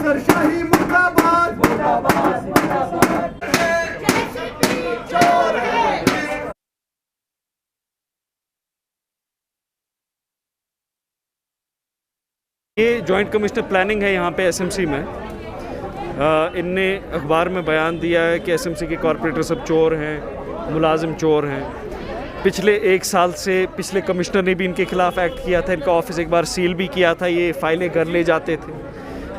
अफसरशाही मुर्दाबाद, मुर्दाबाद, मुर्दाबाद। चोर है। ये जॉइंट कमिश्नर प्लानिंग है यहाँ पे एसएमसी में। इनने अखबार में बयान दिया है कि एसएमसी के कॉरपोरेटर सब चोर हैं, मुलाजिम चोर हैं। पिछले 1 साल से पिछले कमिश्नर ने भी इनके खिलाफ एक्ट किया था, इनका ऑफिस एक बार सील भी किया था। ये फाइलें घर ले जाते थे।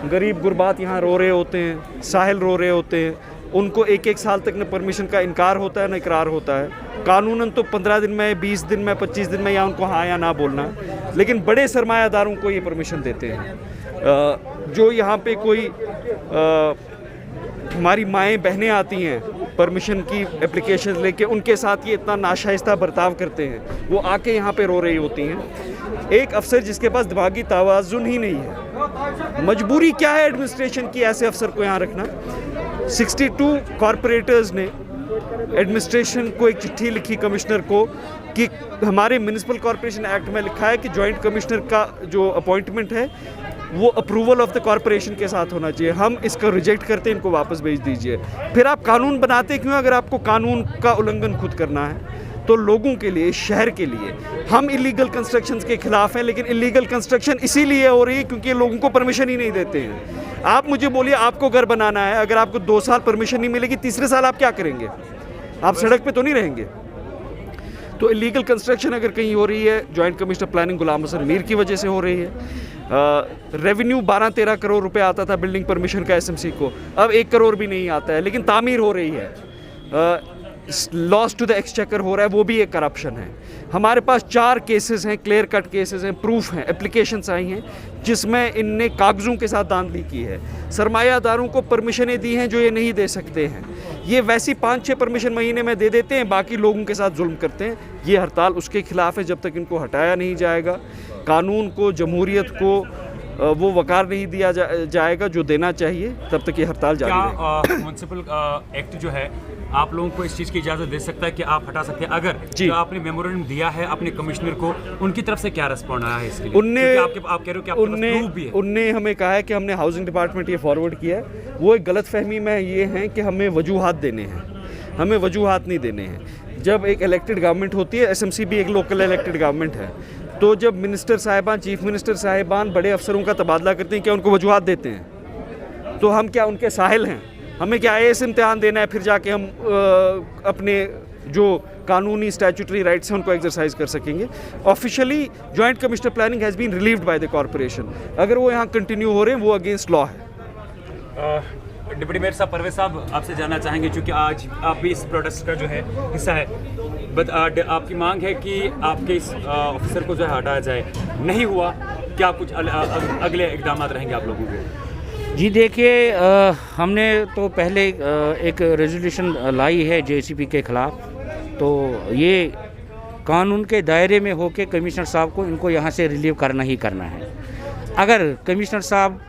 गरीब गुरबात यहाँ रो रहे होते हैं, साहिल रो रहे होते हैं। उनको 1-1 साल तक न परमिशन का इनकार होता है न इकरार होता है। कानूनन तो 15 दिन में, 20 दिन में, 25 दिन में या उनको हाँ या ना बोलना है, लेकिन बड़े सरमायादारों को ये परमिशन देते हैं। जो यहाँ पे कोई हमारी माएँ बहनें आती हैं परमिशन की एप्लीकेशन लेके, उनके साथ ये इतना नाशाइस्ता बर्ताव करते हैं। वो आके यहाँ पे रो रही होती हैं। एक अफसर जिसके पास दिमागी तवाज़ुन ही नहीं है, मजबूरी क्या है एडमिनिस्ट्रेशन की ऐसे अफसर को यहाँ रखना। 62 कॉरपोरेटर्स ने एडमिनिस्ट्रेशन को एक चिट्ठी लिखी कमिश्नर को कि हमारे म्यूनिसिपल कॉरपोरेशन एक्ट में लिखा है कि जॉइंट कमिश्नर का जो अपॉइंटमेंट है वो अप्रूवल ऑफ द कॉरपोरेशन के साथ होना चाहिए। हम इसका रिजेक्ट करते हैं, इनको वापस भेज दीजिए। फिर आप कानून बनाते क्यों अगर आपको कानून का उल्लंघन खुद करना है? तो लोगों के लिए, शहर के लिए, हम इलीगल कंस्ट्रक्शंस के खिलाफ हैं, लेकिन इलीगल कंस्ट्रक्शन इसीलिए हो रही है क्योंकि लोगों को परमिशन ही नहीं देते हैं। आप मुझे बोलिए, आपको घर बनाना है, अगर आपको 2 साल परमिशन नहीं मिलेगी, तीसरे साल आप क्या करेंगे? आप सड़क पे तो नहीं रहेंगे। तो इलीगल कंस्ट्रक्शन अगर कहीं हो रही है, जॉइंट कमिश्नर प्लानिंग गुलाम हसन मीर की वजह से हो रही है। रेवेन्यू 12-13 करोड़ रुपए आता था बिल्डिंग परमिशन का एसएमसी को, अब 1 करोड़ भी नहीं आता है, लेकिन तामीर हो रही है। लॉस टू द एक्सचेकर हो रहा है, वो भी एक करप्शन है। हमारे पास 4 केसेस हैं, क्लियर कट केसेस हैं, प्रूफ हैं, एप्लीकेशंस आई हैं जिसमें इनने कागज़ों के साथ धांधली की है। सरमायादारों को परमिशनें दी हैं जो ये नहीं दे सकते हैं। ये वैसी 5-6 परमिशन महीने में दे देते हैं, बाकी लोगों के साथ जुल्म करते हैं। ये हड़ताल उसके खिलाफ है। जब तक इनको हटाया नहीं जाएगा, कानून को, जमहूरियत को वो वकार नहीं दिया जाएगा जो देना चाहिए, तब तक ये हड़ताल जारी रहेगी। म्युनिसिपल एक्ट जो है आप लोगों को इस चीज़ की इजाज़त दे सकता है कि आप हटा सकते हैं? अगर जो आपने मेमोरेंडम दिया है अपने कमिश्नर को, उनकी तरफ से क्या रिस्पॉन्ड आया है इसके लिए? आप कह रहे हो कि आपके पास प्रूफ भी है। उनने हमें कहा है कि हमने हाउसिंग डिपार्टमेंट ये फॉरवर्ड किया है। वो एक गलतफहमी में ये हैं कि हमें वजूहात देने हैं, हमें वजूहात नहीं देने हैं। जब एक इलेक्टेड गवर्नमेंट होती है, एसएमसी भी एक लोकल इलेक्टेड गवर्नमेंट है, तो जब मिनिस्टर साहिबान, चीफ मिनिस्टर साहिबान बड़े अफसरों का तबादला करते हैं, क्या उनको वजूहात देते हैं? तो हम क्या उनके साहिल हैं? हमें क्या आईएएस इम्तिहान देना है फिर जाके हम अपने जो कानूनी स्टैट्यूटरी राइट्स हैं उनको एक्सरसाइज कर सकेंगे? Officially joint commissioner planning has been relieved by the corporation. अगर वो यहाँ कंटिन्यू हो रहे हैं, वो अगेंस्ट लॉ है। डिप्टी मेयर साहब, परवेज साहब, आपसे जानना चाहेंगे, चूँकि आज आप भी इस प्रोटेस्ट का जो है हिस्सा है, बट आपकी मांग है कि आपके इस ऑफिसर को जो है हटाया जाए। नहीं हुआ, क्या कुछ अगले इकदाम रहेंगे आप लोगों के? जी देखिए, हमने तो पहले एक रेजोल्यूशन लाई है जेसीपी के ख़िलाफ़। तो ये कानून के दायरे में होकर कमिश्नर साहब को इनको यहाँ से रिलीव करना ही करना है। अगर कमिश्नर साहब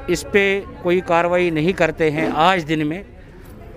इस पे कोई कार्रवाई नहीं करते हैं आज दिन में,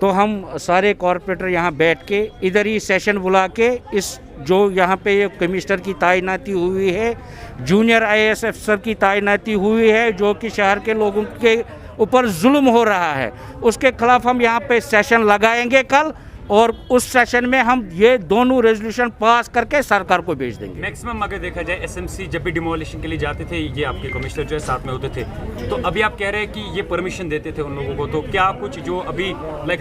तो हम सारे कॉरपोरेटर यहाँ बैठ के इधर ही सेशन बुला के इस जो यहाँ पे ये कमिश्नर की तैनाती हुई है, जूनियर आईएएस अफसर की तैनाती हुई है, जो कि शहर के लोगों के ऊपर जुल्म हो रहा है, उसके खिलाफ हम यहाँ पे सेशन लगाएंगे कल, और उस सेशन में हम ये दोनों रेजोल्यूशन पास करके सरकार को भेज देंगे। मैक्सिमम अगर देखा जाए एसएमसी जब भी डिमोलिशन के लिए जाते थे, ये आपके कमिश्नर जो है साथ में होते थे, तो अभी आप कह रहे हैं कि ये परमिशन देते थे उन लोगों को, तो क्या कुछ जो अभी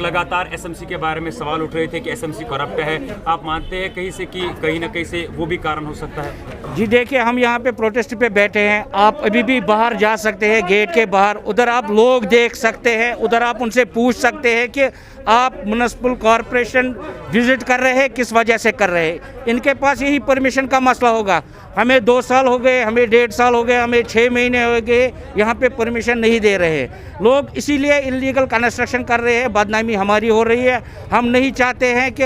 लगातार एसएमसी के बारे में सवाल उठ रहे थे कि एसएमसी करप्ट है, आप मानते हैं कहीं से कि कहीं ना कहीं से वो भी कारण हो सकता है? जी देखिए, हम यहाँ पे प्रोटेस्ट पे बैठे हैं, आप अभी भी बाहर जा सकते हैं गेट के बाहर, उधर आप लोग देख सकते हैं, उधर आप उनसे पूछ सकते हैं कि आप म्युनिसिपल कॉरपोरेशन विजिट कर रहे हैं किस वजह से कर रहे हैं। इनके पास यही परमिशन का मसला होगा। हमें 2 साल हो गए, हमें 1.5 साल हो गए, हमें 6 महीने हो गए, यहाँ पे परमिशन नहीं दे रहे हैं लोग, इसीलिए इलीगल कंस्ट्रक्शन कर रहे हैं, बदनामी हमारी हो रही है। हम नहीं चाहते हैं कि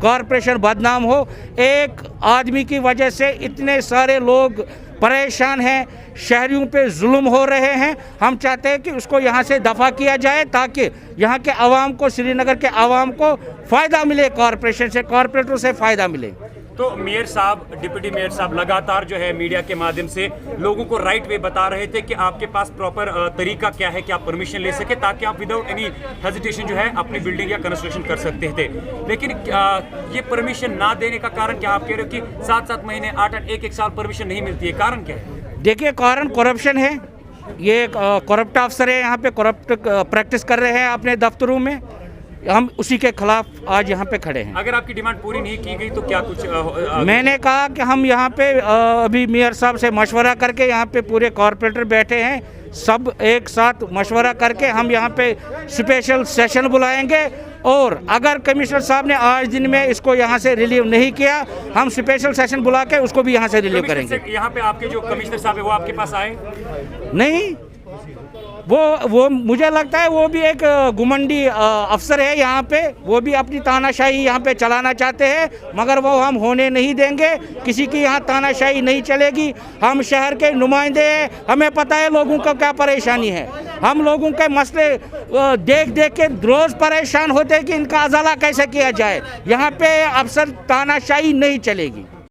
कॉरपोरेशन बदनाम हो। एक आदमी की वजह से इतने सारे लोग परेशान हैं, शहरियों पे जुल्म हो रहे हैं। हम चाहते हैं कि उसको यहाँ से दफ़ा किया जाए ताकि यहाँ के आवाम को, श्रीनगर के आवाम को फ़ायदा मिले, कॉरपोरेशन से, कॉरपोरेटरों से फ़ायदा मिले। तो मेयर साहब, डिप्टी मेयर साहब लगातार जो है मीडिया के माध्यम से लोगों को राइट वे बता रहे थे कि आपके पास प्रॉपर तरीका क्या है कि आप परमिशन ले सके ताकि आप विदाउट एनी हेजिटेशन जो है अपनी बिल्डिंग या कंस्ट्रक्शन कर सकते थे। लेकिन ये परमिशन ना देने का कारण क्या, आप कह रहे हो कि 7-7 महीने 8-8 एक साल परमिशन नहीं मिलती है, कारण क्या है? देखिए, कारण करप्शन है। ये करप्ट अफसर है, यहाँ पे करप्ट प्रैक्टिस कर रहे हैं अपने दफ्तरों में। हम उसी के खिलाफ आज यहाँ पे खड़े हैं। अगर आपकी डिमांड पूरी नहीं की गई तो क्या कुछ मैंने कहा कि हम यहाँ पे अभी मेयर साहब से मशवरा करके, यहाँ पे पूरे कॉरपोरेटर बैठे हैं, सब एक साथ मशवरा करके हम यहाँ पे स्पेशल सेशन बुलाएंगे और अगर कमिश्नर साहब ने आज दिन में इसको यहाँ से रिलीव नहीं किया, हम स्पेशल सेशन बुला के उसको भी यहाँ से रिलीव करेंगे। यहाँ पे आपके जो कमिश्नर साहब है वो आपके पास आए? नहीं, वो मुझे लगता है वो भी एक घुमंडी अफसर है यहाँ पे, वो भी अपनी तानाशाही यहाँ पे चलाना चाहते हैं, मगर वो हम होने नहीं देंगे। किसी की यहाँ तानाशाही नहीं चलेगी। हम शहर के नुमाइंदे हैं, हमें पता है लोगों को क्या परेशानी है। हम लोगों के मसले देख देख के रोज़ परेशान होते हैं कि इनका अज़ाला कैसे किया जाए। यहाँ पे अफसर तानाशाही नहीं चलेगी।